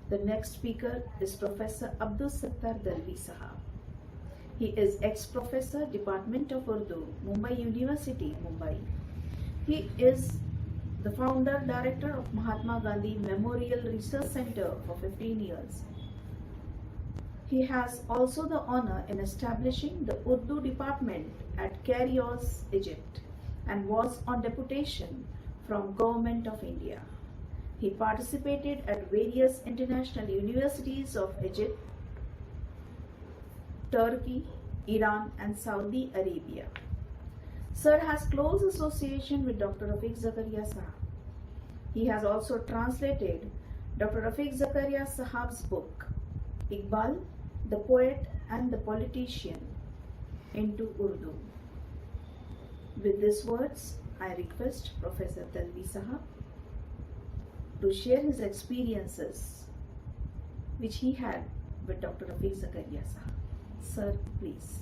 The next speaker is Professor Abdul Sattar Dalvi Sahab. He is ex-professor, Department of Urdu, Mumbai University, Mumbai. He is the founder director of Mahatma Gandhi Memorial Research Center for 15 years. He has also the honor in establishing the Urdu department at Cairos, Egypt, and was on deputation from Government of India. He participated at various international universities of Egypt, Turkey, Iran, and Saudi Arabia. Sir has close association with Dr. Rafiq Zakaria Sahab. He has also translated Dr. Rafiq Zakaria Sahab's book, Iqbal, the Poet and the Politician, into Urdu. With these words, I request Professor Dalvi Sahab to share his experiences which he had with Dr. Rafiq Zakaria Sahab. Sir, please.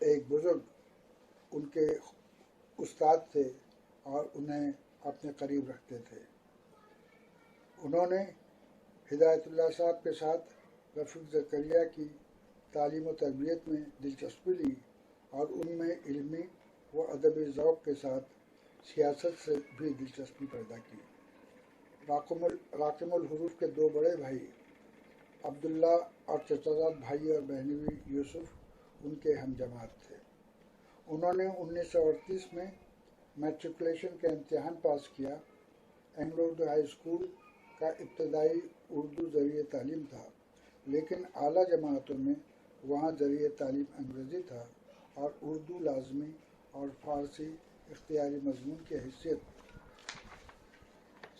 ایک بزرگ ان کے استاد تھے اور انہیں اپنے قریب رکھتے تھے۔ انہوں نے ہدایت اللہ صاحب کے ساتھ رفیق زکریا کی تعلیم و تربیت میں دلچسپی لی اور ان میں علمی و ادبی ذوق کے ساتھ سیاست سے بھی دلچسپی پیدا کی۔ راقم الحروف کے دو بڑے بھائی عبداللہ اور چچازاد بھائی اور بہنوئی یوسف ان کے ہم جماعت تھے۔ انہوں نے 1938 میں میٹریکولیشن کا امتحان پاس کیا۔ اینگلو اردو ہائی اسکول کا ابتدائی اردو ذریعہ تعلیم تھا، لیکن اعلیٰ جماعتوں میں وہاں ذریعہ تعلیم انگریزی تھا اور اردو لازمی اور فارسی اختیاری مضمون کی حیثیت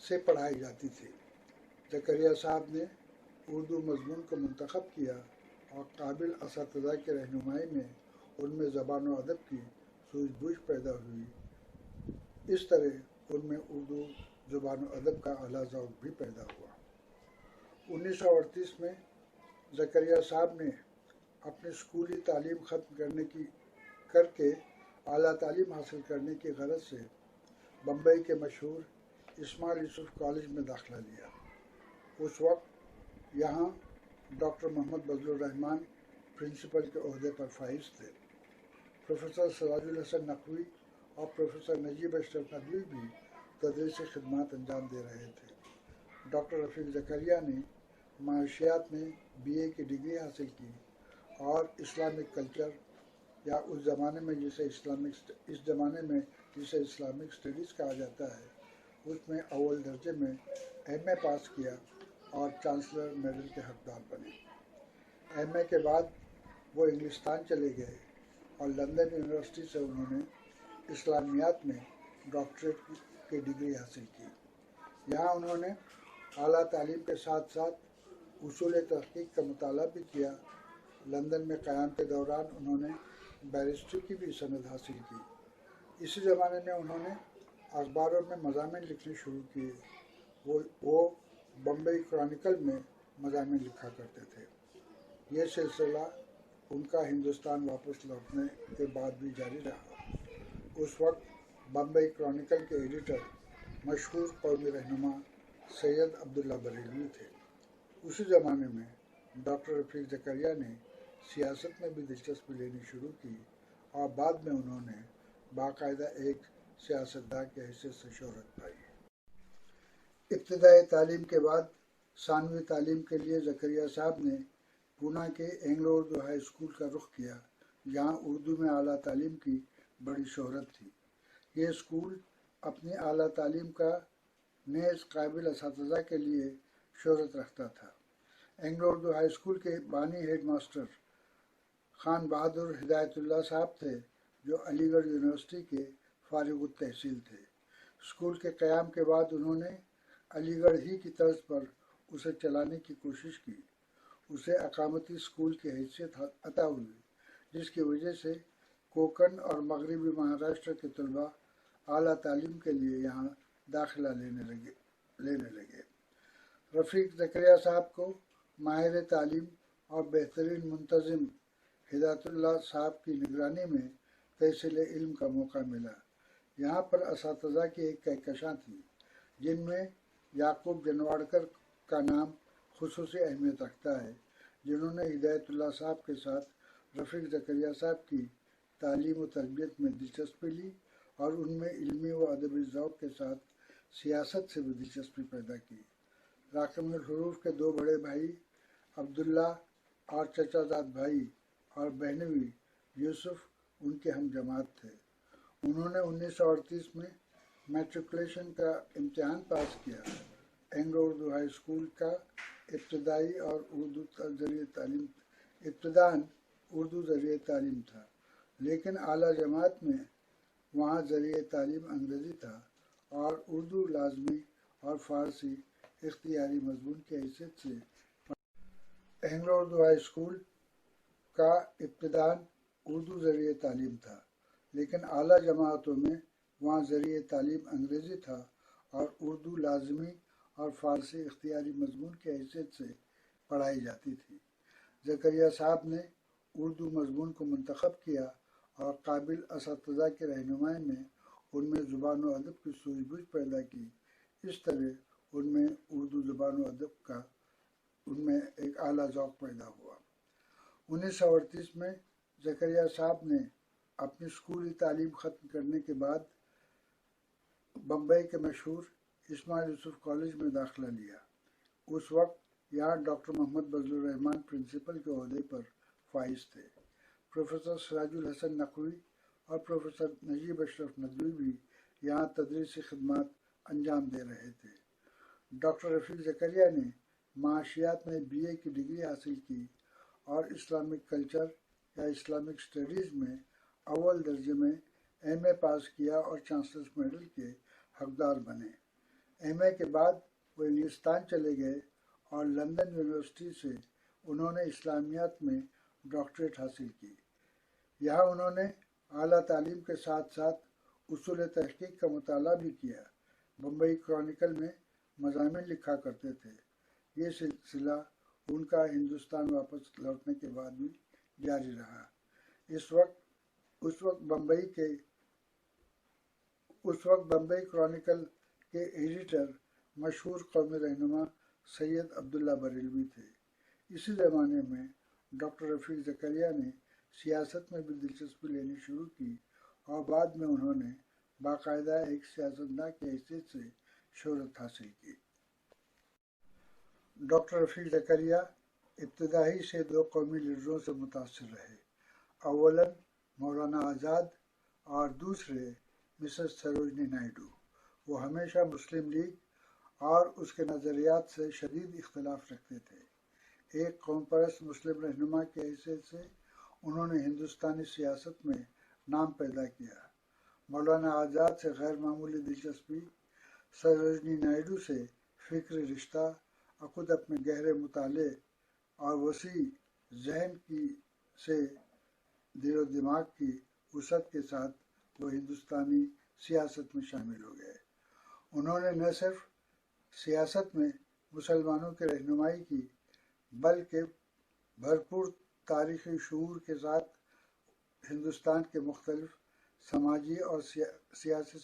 سے پڑھائی جاتی تھی۔ زکریا صاحب نے اردو مضمون کو منتخب کیا اور قابل اساتذہ کی رہنمائی میں ان میں زبان و ادب کی سوجھ بوجھ پیدا ہوئی۔ اس طرح ان میں اردو زبان و ادب کا اعلیٰ ذوق بھی پیدا ہوا۔ 1938 میں زکریا صاحب نے اپنی اسکولی تعلیم ختم کر کے اعلیٰ تعلیم حاصل کرنے کی غرض سے بمبئی کے مشہور اسماعیل یوسف کالج میں داخلہ لیا۔ اس وقت یہاں ڈاکٹر محمد فضل الرحمان پرنسپل کے عہدے پر فائز تھے۔ پروفیسر سراج الحسن نقوی اور پروفیسر نجیب اشرف ندوی بھی تدریسی خدمات انجام دے رہے تھے۔ ڈاکٹر رفیق زکریا نے معاشیات میں BA کی ڈگری حاصل کی اور اسلامک کلچر یا اس زمانے میں جسے اسلامک اسٹڈیز کہا جاتا ہے اس میں اول درجے میں MA پاس کیا اور چانسلر میڈل کے حقدار بنے۔ MA کے بعد وہ انگلستان چلے گئے اور لندن یونیورسٹی سے انہوں نے اسلامیات میں ڈاکٹریٹ کی ڈگری حاصل کی۔ یہاں انہوں نے اعلیٰ تعلیم کے ساتھ ساتھ اصول تحقیق کا مطالعہ بھی کیا۔ لندن میں قیام کے دوران انہوں نے بیرسٹری کی بھی سند حاصل کی۔ اسی زمانے میں انہوں نے اخباروں میں مضامین لکھنے شروع کیے۔ وہ بمبئی کرانیکل میں مضامین لکھا کرتے تھے۔ یہ سلسلہ ان کا ہندوستان واپس لوٹنے کے بعد بھی جاری رہا۔ اس وقت بمبئی کرانیکل کے ایڈیٹر مشہور قومی رہنما سید عبداللہ بریلوی تھے۔ اسی زمانے میں ڈاکٹر رفیق زکریا نے سیاست میں بھی دلچسپی لینی شروع کی اور بعد میں انہوں نے باقاعدہ ایک سیاستداں کی حیثیت سے شہرت پائی۔ ابتدائی تعلیم کے بعد ثانوی تعلیم کے لیے زکریا صاحب نے پونا کے اینگلو اردو ہائی اسکول کا رخ کیا، جہاں اردو میں اعلیٰ تعلیم کی بڑی شہرت تھی۔ یہ اسکول اپنی اعلیٰ تعلیم کا نیز قابل اساتذہ کے لیے شہرت رکھتا تھا۔ اینگلو اردو ہائی اسکول کے بانی ہیڈ ماسٹر خان بہادر ہدایت اللہ صاحب تھے، جو علی گڑھ یونیورسٹی کے فارغ التحصیل تھے۔ اسکول کے قیام کے بعد انہوں نے علی گڑھ ہی کی طرز پر اسے چلانے کی کوشش کی۔ اسے اقامتی اسکول کی حیثیت عطا ہوئی، جس کی وجہ سے کوکن اور مغربی مہاراشٹر کے طلباء اعلیٰ تعلیم کے لیے یہاں داخلہ لینے لگے۔ رفیق زکریا صاحب کو ماہر تعلیم اور بہترین منتظم ہدایت اللہ صاحب کی نگرانی میں تحصیل علم کا موقع ملا۔ یہاں پر اساتذہ کی ایک کہکشاں تھی، جن میں یعقوب جنواڑکر کا نام خصوصی اہمیت رکھتا ہے، جنہوں نے ہدایت اللہ صاحب کے ساتھ رفیق زکریا صاحب کی تعلیم و تربیت میں دلچسپی لی اور ان میں علمی و ادبی ذوق کے ساتھ سیاست سے بھی دلچسپی پیدا کی۔ راقم الحروف کے دو بڑے بھائی عبداللہ اور چچازاد بھائی اور بہنوئی یوسف ان کے ہم جماعت تھے۔ انہوں نے 1938 میں میٹریکولیشن کا امتحان پاس کیا۔ اینگلو اردو ہائی اسکول کا ابتدائی اور ابتداً اردو ذریعہ تعلیم تھا، لیکن اعلیٰ جماعت میں وہاں ذریعہ تعلیم انگریزی تھا اور اردو لازمی اور فارسی اختیاری مضمون کی حیثیت سے اینگلو اردو ہائی اسکول کا ابتداً اردو ذریعہ تعلیم تھا، لیکن اعلیٰ جماعتوں میں وہاں ذریعہ تعلیم انگریزی تھا اور اردو لازمی اور فارسی اختیاری مضمون کی حیثیت سے پڑھائی جاتی تھی۔ زکریا صاحب نے اردو مضمون کو منتخب کیا اور قابل اساتذہ کی رہنمائی میں ان میں زبان و ادب کی سوجھ بوجھ پیدا کی۔ اس طرح ان میں اردو زبان و ادب کا ان میں ایک اعلیٰ ذوق پیدا ہوا۔ 1938 میں زکریا صاحب نے اپنی اسکولی تعلیم ختم کرنے کے بعد بمبئی کے مشہور اسماعیل یوسف کالج میں داخلہ لیا۔ اس وقت یہاں ڈاکٹر محمد فضل الرحمان پرنسپل کے عہدے پر فائز تھے۔ پروفیسر سراج الحسن نقوی اور پروفیسر نجیب اشرف ندوی بھی یہاں تدریسی خدمات انجام دے رہے تھے۔ ڈاکٹر رفیق زکریا نے معاشیات میں BA کی ڈگری حاصل کی اور اسلامک کلچر یا اسلامک اسٹڈیز میں اول درجے میں MA پاس کیا اور چانسلرز میڈل کے حقدار بنے۔ MA کے بعد وہ انگلستان چلے گئے اور لندن یونیورسٹی سے انہوں نے اسلامیات میں ڈاکٹریٹ حاصل کی۔ یہاں انہوں نے اعلیٰ تعلیم کے ساتھ ساتھ اصول تحقیق کا مطالعہ بھی کیا۔ بمبئی کرونیکل میں مضامین لکھا کرتے تھے۔ یہ سلسلہ ان کا ہندوستان واپس لوٹنے کے بعد بھی جاری رہا۔ اس وقت بمبئی کرونیکل کے ایڈیٹر مشہور قومی رہنما سید عبداللہ بریلوی تھے۔ اسی زمانے میں ڈاکٹر رفیق زکریا نے سیاست میں بھی دلچسپی لینی شروع کی اور بعد میں انہوں نے باقاعدہ ایک سیاستداں کی حیثیت سے شہرت حاصل کی۔ ڈاکٹر رفیق زکریا ابتدائی سے دو قومی لیڈروں سے متاثر رہے، اولاً مولانا آزاد اور دوسرے مسز سروجنی نائیڈو۔ وہ ہمیشہ مسلم لیگ اور اس کے نظریات سے شدید اختلاف رکھتے تھے۔ ایک قوم پرست مسلم رہنما کی حیثیت سے انہوں نے ہندوستانی سیاست میں نام پیدا کیا۔ مولانا آزاد سے غیر معمولی دلچسپی، سروجنی نائیڈو سے فکری رشتہ اور خود اپنے گہرے مطالعے اور وسیع ذہن سے دل و دماغ کی وسعت کے ساتھ وہ ہندوستانی سیاست میں شامل ہو گئے۔ انہوں نے نہ صرف سیاست میں مسلمانوں کی رہنمائی کی بلکہ بھرپور تاریخی شعور کے ساتھ ہندوستان کے مختلف سماجی اور سیاسی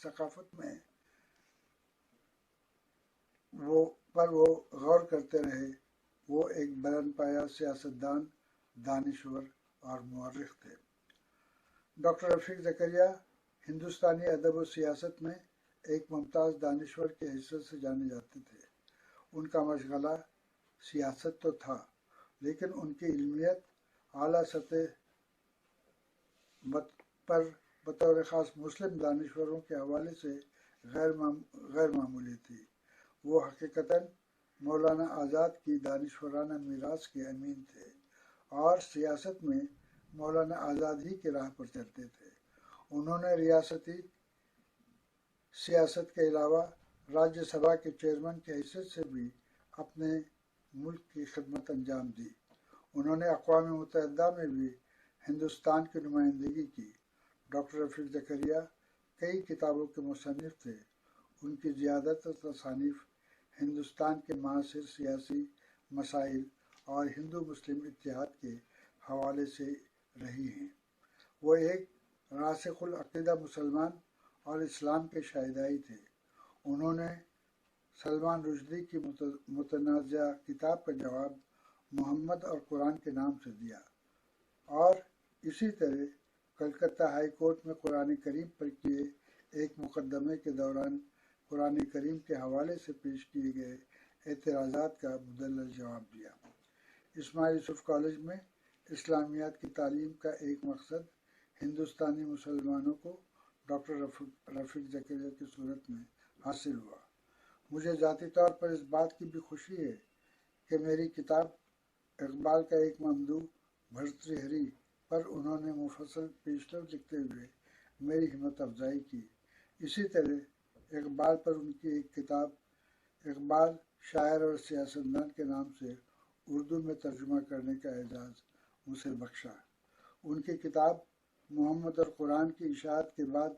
ثقافت میں وہ غور کرتے رہے۔ وہ ایک بلند پایہ سیاستدان، دانشور اور مورخ تھے۔ ڈاکٹر رفیق زکریا ہندوستانی ادب و سیاست میں ایک ممتاز دانشور کی حیثیت سے جانے جاتے تھے۔ ان کا مشغلہ سیاست تو تھا، لیکن ان کی علمیت اعلیٰ سطح پر بطور خاص مسلم دانشوروں کے حوالے سے غیر معمولی تھی۔ وہ حقیقتاً مولانا آزاد کی دانشورانہ میراث کے امین تھے اور سیاست میں مولانا آزاد ہی کی راہ پر چلتے تھے۔ انہوں نے ریاستی سیاست کے علاوہ راجیہ سبھا کے چیئرمین کی حیثیت سے بھی اپنے ملک کی خدمت انجام دی۔ انہوں نے اقوام متحدہ میں بھی ہندوستان کی نمائندگی کی۔ ڈاکٹر رفیق زکریا کئی کتابوں کے مصنف تھے۔ ان کی زیادہ تر تصانیف ہندوستان کے معاصر سیاسی مسائل اور ہندو مسلم اتحاد کے حوالے سے رہی ہیں۔ وہ ایک راسخ العقیدہ مسلمان اور اسلام کے شاہدائی تھے۔ انہوں نے سلمان رشدی کی متنازع کتاب کا جواب محمد اور قرآن کے نام سے دیا اور اسی طرح کلکتہ ہائی کورٹ میں قرآن کریم پر کیے ایک مقدمے کے دوران قرآن کریم کے حوالے سے پیش کیے گئے اعتراضات کا مدلل جواب دیا۔ اسماعیل یوسف کالج میں اسلامیات کی تعلیم کا ایک مقصد ہندوستانی مسلمانوں کو ڈاکٹر رفیق زکریا کی صورت میں حاصل ہوا۔ مجھے ذاتی طور پر اس بات کی بھی خوشی ہے کہ میری کتاب اقبال کا ایک ممدوح بھرتری پر انہوں نے مفصل پیشتر لکھتے ہوئے میری ہمت افزائی کی۔ اسی طرح اقبال پر ان کی ایک کتاب اقبال شاعر اور سیاستدان کے نام سے اردو میں ترجمہ کرنے کا اعزاز مجھے بخشا۔ ان کی کتاب محمد اور قرآن کی اشاعت کے بعد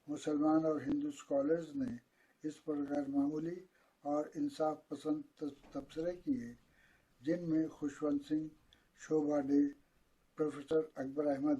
مسلمان اور ہندو اسکالرز نے اس پر غیر معمولی اور انصاف پسند تبصرے کیے، جن میں خوشونت سنگھ، شوبھا ڈے، پروفیسر اکبر احمد،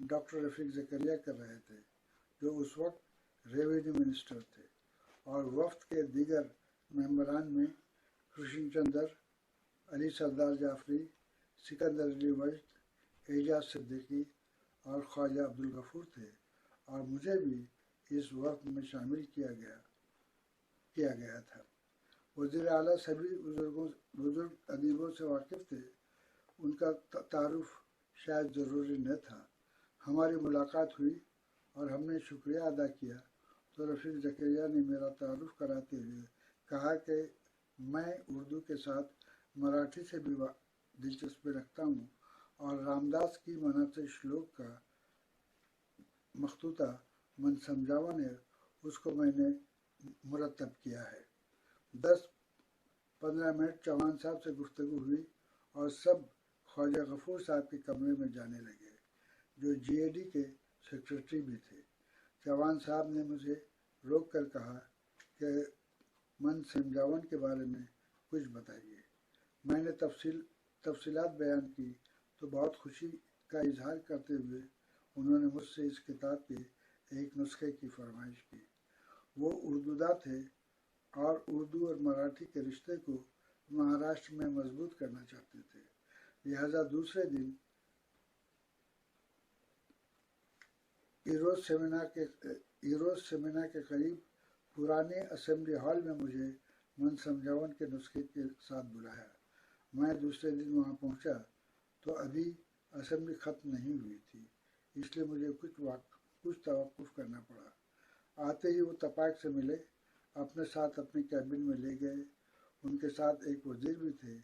ڈاکٹر رفیق زکریا کر رہے تھے، جو اس وقت ریونیو منسٹر تھے، اور وفد کے دیگر ممبران میں کرشن چندر، علی سردار جعفری، سکندر علی وجد، اعجاز صدیقی اور خواجہ عبدالغفور تھے، اور مجھے بھی اس وفد میں شامل کیا گیا تھا۔ وزیر اعلیٰ سبھی بزرگ ادیبوں سے واقف تھے، ان کا تعارف شاید ضروری نہ تھا۔ ہماری ملاقات ہوئی اور ہم نے شکریہ ادا کیا تو رفیق زکریا نے میرا تعارف کراتے ہوئے کہا کہ میں اردو کے ساتھ مراٹھی سے بھی دلچسپی رکھتا ہوں، اور رامداس کی منت شلوک کا مخطوطہ من سمجھاون ہے، اس کو میں نے مرتب کیا ہے۔ 10-15 منٹ چوہان صاحب سے گفتگو ہوئی اور سب خواجہ غفور صاحب کے کمرے میں جانے لگے، جو جی اے ڈی کے سیکرٹری بھی تھے۔ چوہان صاحب نے مجھے روک کر کہا کہ من سمجھاون کے بارے میں کچھ بتائیے۔ میں نے تفصیلات بیان کی تو بہت خوشی کا اظہار کرتے ہوئے انہوں نے مجھ سے اس کتاب کے ایک نسخے کی فرمائش کی۔ وہ اردودا تھے اور اردو اور مراٹھی کے رشتے کو مہاراشٹر میں مضبوط کرنا چاہتے تھے، لہذا دوسرے دن ایروز سیمینا کے قریب پرانے اسمبلی ہال میں مجھے من سمجھاون کے نسخے کے ساتھ بلایا۔ میں دوسرے دن وہاں پہنچا تو ابھی اسمبلی ختم نہیں ہوئی تھی، اس لیے مجھے کچھ توقف کرنا پڑا۔ آتے ہی وہ تپاک سے ملے، اپنے ساتھ اپنے کیبن میں لے گئے۔ ان کے ساتھ ایک وزیر بھی تھے،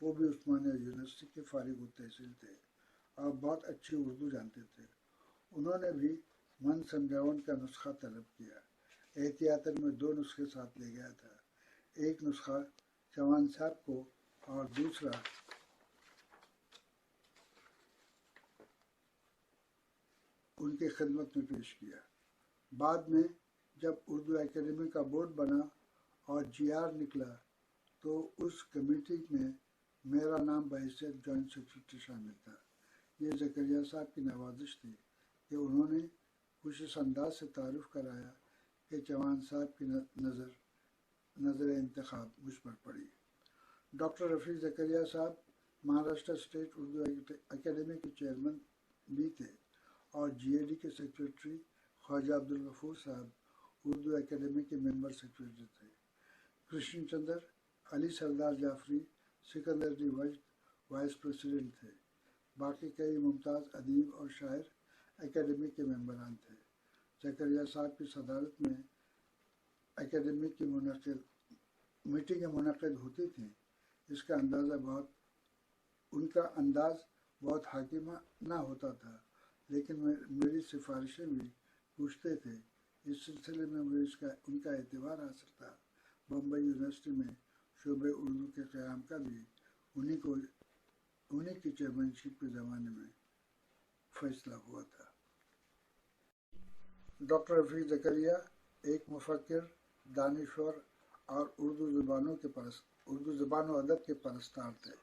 وہ بھی عثمانیہ یونیورسٹی کے فارغ التحصیل تھے اور بہت اچھی اردو جانتے تھے۔ انہوں نے بھی من سمجھاون کا نسخہ طلب کیا۔ احتیاطاً میں 2 نسخے ساتھ لے گیا تھا، ایک نسخہ چوہان صاحب کو اور دوسرا ان کی خدمت میں پیش کیا۔ بعد میں جب اردو اکیڈمی کا بورڈ بنا اور جی آر نکلا تو اس کمیٹی میں میرا نام بحیثیت جوائنٹ سیکرٹری شامل تھا۔ یہ زکریا صاحب کی نوازش تھی کہ انہوں نے کچھ اس انداز سے تعارف کرایا کہ چوہان صاحب کی نظر انتخاب مجھ پر پڑی۔ ڈاکٹر رفیق زکریا صاحب مہاراشٹر اسٹیٹ اردو اکیڈمی کے چیئرمین بھی تھے اور جی اے ڈی کے سیکرٹری خواجہ عبدالغفور صاحب اردو اکیڈمی کے ممبر سیکرٹری تھے۔ کرشن چندر، علی سردار جعفری، سکندر علی وجد وائس پریزیڈنٹ تھے۔ باقی کئی ممتاز ادیب اور شاعر اکیڈمی کے ممبران تھے۔ زکریا صاحب کی صدارت میں اکیڈمی کی میٹنگیں منعقد ہوتی تھیں۔ ان کا انداز بہت حاکمانہ ہوتا تھا، لیکن میری سفارشیں بھی پوچھتے تھے۔ اس سلسلے میں مجھے ان کا اعتبار حاصل تھا۔ بمبئی یونیورسٹی میں شعبہ اردو کے قیام کا بھی انہی کی چیئرمینشپ کے زمانے میں فیصلہ ہوا تھا۔ ڈاکٹر رفیق زکریا ایک مفکر، دانشور اور اردو زبان و ادب کے پرستار تھے۔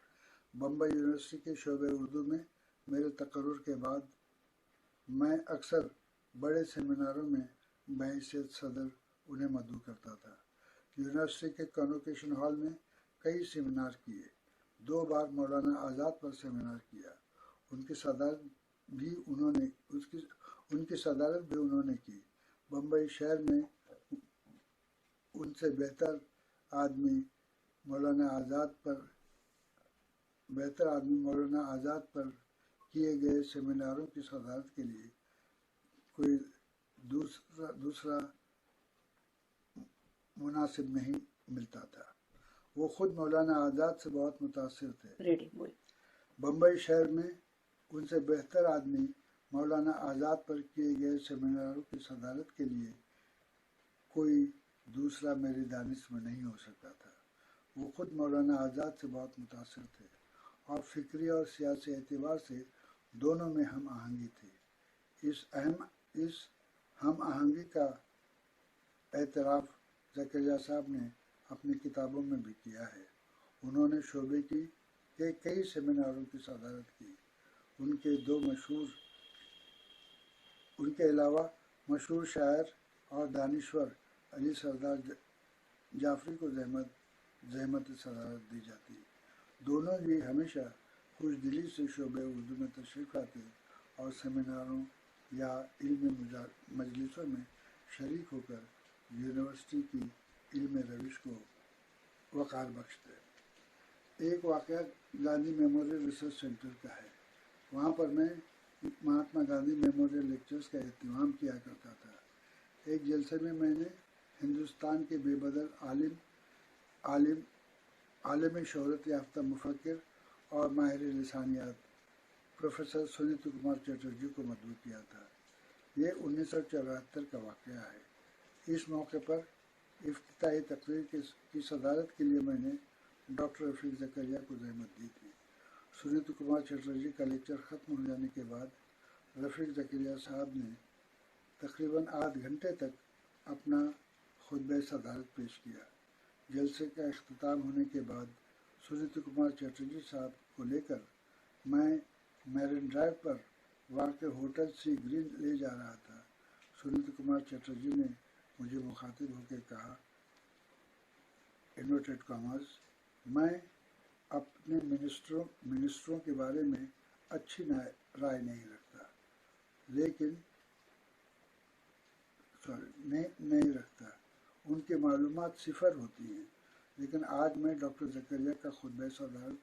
بمبئی یونیورسٹی کے شعبہ اردو میں میرے تقرر کے بعد میں اکثر بڑے سیمیناروں میں بحیثیت صدر انہیں مدعو کرتا تھا۔ یونیورسٹی کے کنوکیشن ہال میں کئی سیمینار کیے، 2 بار مولانا آزاد پر سیمینار کیا۔ ان کی صدارت بھی انہوں نے کی۔ بمبئی شہر میں ان سے بہتر آدمی مولانا آزاد پر کیے گئے سیمیناروں کی صدارت کے لیے کوئی دوسرا مناسب نہیں ملتا تھا۔ وہ خود مولانا آزاد سے بہت متاثر تھے۔ بمبئی شہر میں ان سے بہتر آدمی مولانا آزاد پر کیے گئے سیمیناروں کی صدارت کے لیے کوئی دوسرا میری دانش میں نہیں ہو سکتا تھا۔ وہ خود مولانا آزاد سے بہت متاثر تھے اور فکری اور سیاسی اعتبار سے دونوں میں ہم آہنگی تھی۔ اس ہم آہنگی کا اعتراف زکریا صاحب نے اپنی کتابوں میں بھی کیا ہے۔ انہوں نے شعبے کے کئی سیمیناروں کی صدارت کی۔ ان کے 2 مشہور کے علاوہ مشہور شاعر اور دانشور علی سردار جعفری کو زحمت صدارت دی جاتی ہے۔ دونوں ہی ہمیشہ خوش دلی سے شعبہ اردو میں تشریف لاتے اور سیمیناروں یا علمی مجلسوں میں شریک ہو کر یونیورسٹی کی علم روش کو وقار بخشتے۔ ایک واقعہ گاندھی میموریل ریسرچ سینٹر کا ہے۔ وہاں پر میں مہاتما گاندھی میموریل لیکچرز کا اہتمام کیا کرتا تھا۔ ایک جلسے میں نے ہندوستان کے بے بدل عالمی شہرت یافتہ مفکر اور ماہر لسانیات پروفیسر سنیت کمار چٹرجی کو مدعو کیا تھا۔ یہ 1974 کا واقعہ ہے۔ اس موقع پر افتتاحی تقریر کی صدارت کے لیے میں نے ڈاکٹر رفیق زکریا کو زحمت دی تھی۔ سنیت کمار چٹرجی کا لیکچر ختم ہو جانے کے بعد رفیق زکریا صاحب نے تقریباً آدھ گھنٹے تک اپنا خطبہ صدارت پیش کیا۔ جلسے کا اختتام ہونے کے بعد سنیت کمار چٹرجی صاحب کو لے کر میں میرین ڈرائیو پر واقع ہوٹل سی گرین لے جا رہا تھا۔ سنیت کمار چٹرجی نے مجھے مخاطب ہو کے کہا، انورٹیڈ کاماز، میں اپنے منسٹروں کے بارے میں اچھی رائے نہیں رکھتا، ان کی معلومات صفر ہوتی ہیں، لیکن آج میں ڈاکٹر زکریا کا خطبہ صدارت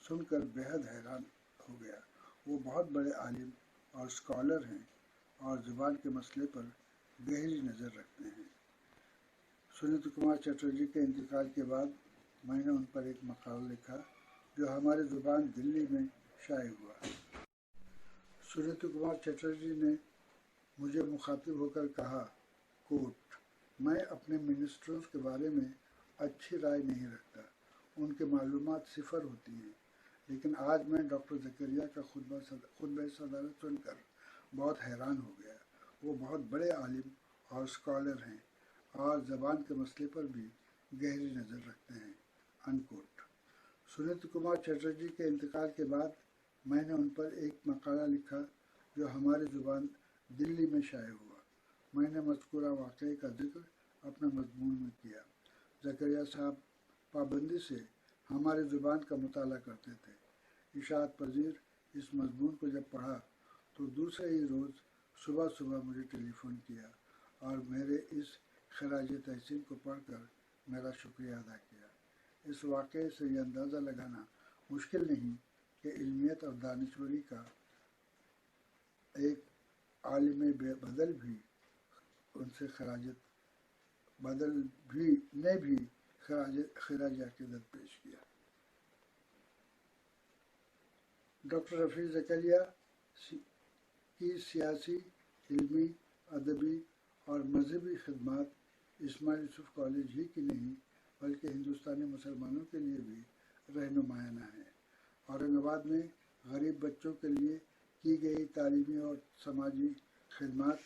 سن کر بہت حیران ہو گیا۔ وہ بہت بڑے عالم اور اسکالر ہیں اور زبان کے مسئلے پر گہری نظر رکھتے ہیں۔ سنیت کمار چٹرجی کے انتقال کے بعد میں نے ان پر ایک مقالہ لکھا جو ہماری زبان دلی میں شائع ہوا۔ سنیت کمار چٹرجی نے مجھے مخاطب ہو کر کہا، کوٹ، میں اپنے منسٹروں کے بارے میں اچھی رائے نہیں رکھتا، ان کی معلومات صفر ہوتی ہیں، لیکن آج میں ڈاکٹر زکریا کا خطبہ صدارت سن کر بہت حیران ہو گیا۔ وہ بہت بڑے عالم اور اسکالر ہیں اور زبان کے مسئلے پر بھی گہری نظر رکھتے ہیں، انکوٹ۔ سنیت کمار چٹرجی کے انتقال کے بعد میں نے ان پر ایک مقالہ لکھا جو ہماری زبان دلی میں شائع ہوا۔ میں نے مذکورہ واقعے کا ذکر اپنے مضمون میں کیا۔ زکریا صاحب پابندی سے ہماری زبان کا مطالعہ کرتے تھے۔ اشاعت پذیر اس مضمون کو جب پڑھا تو دوسرے ہی روز صبح مجھے ٹیلی فون کیا اور میرے اس خراج تحسین کو پڑھ کر میرا شکریہ ادا کیا۔ اس واقعے سے یہ اندازہ لگانا مشکل نہیں کہ علمیت اور دانشوری کا ایک عالم بے بدل بھی ان سے خراج عقیدت پیش کیا۔ ڈاکٹر رفیق زکریا کی سیاسی، علمی، ادبی اور مذہبی خدمات اسماعیل یوسف کالج ہی کی نہیں بلکہ ہندوستانی مسلمانوں کے لیے بھی رہنمایانہ ہیں۔ اورنگ آباد میں غریب بچوں کے لیے کی گئی تعلیمی اور سماجی خدمات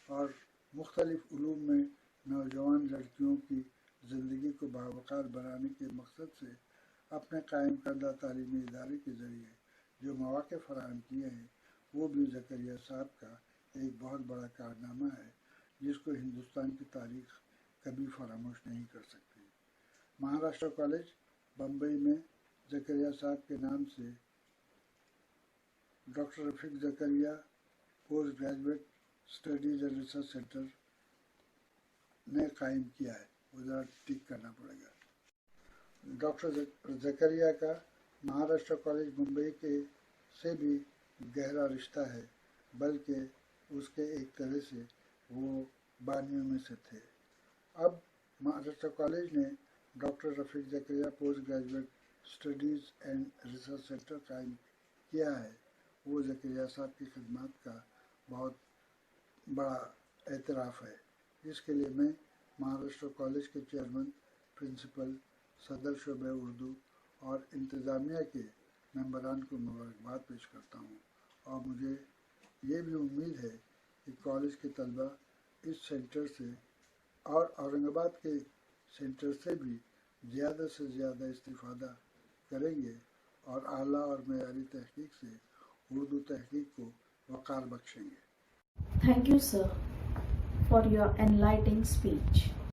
اور مختلف علوم میں نوجوان لڑکیوں کی زندگی کو باوقار بنانے کے مقصد سے اپنے قائم کردہ تعلیمی ادارے کے ذریعے جو مواقع فراہم کیے ہیں وہ بھی زکریا صاحب کا ایک بہت بڑا کارنامہ ہے جس کو ہندوستان کی تاریخ کبھی فراموش نہیں کر سکتی۔ مہاراشٹر کالج بمبئی میں زکریا صاحب کے نام سے doctor Rafiq Zakaria post graduate studies and research centre نے قائم کیا ہے، وہ ذرا ٹک کرنا پڑے گا۔ ڈاکٹر زکریا کا مہاراشٹر کالج ممبئی کے سے بھی گہرا رشتہ ہے، بلکہ اس کے ایک طرح سے وہ بانیوں میں سے تھے۔ اب مہاراشٹر کالج نے doctor Rafiq Zakaria post graduate studies and research centre قائم کیا ہے۔ وہ زکریا صاحب کی خدمات کا بہت بڑا اعتراف ہے۔ اس کے لیے میں مہاراشٹر کالج کے چیئرمین، پرنسپل، صدر شعبہ اردو اور انتظامیہ کے ممبران کو مبارکباد پیش کرتا ہوں، اور مجھے یہ بھی امید ہے کہ کالج کے طلباء اس سینٹر سے اور اورنگ آباد کے سینٹر سے بھی زیادہ سے زیادہ استفادہ کریں گے اور اعلیٰ اور معیاری تحقیق سے اردو تحقیق کو وقار بخشیں گے۔ Thank you, sir, for your enlightening speech.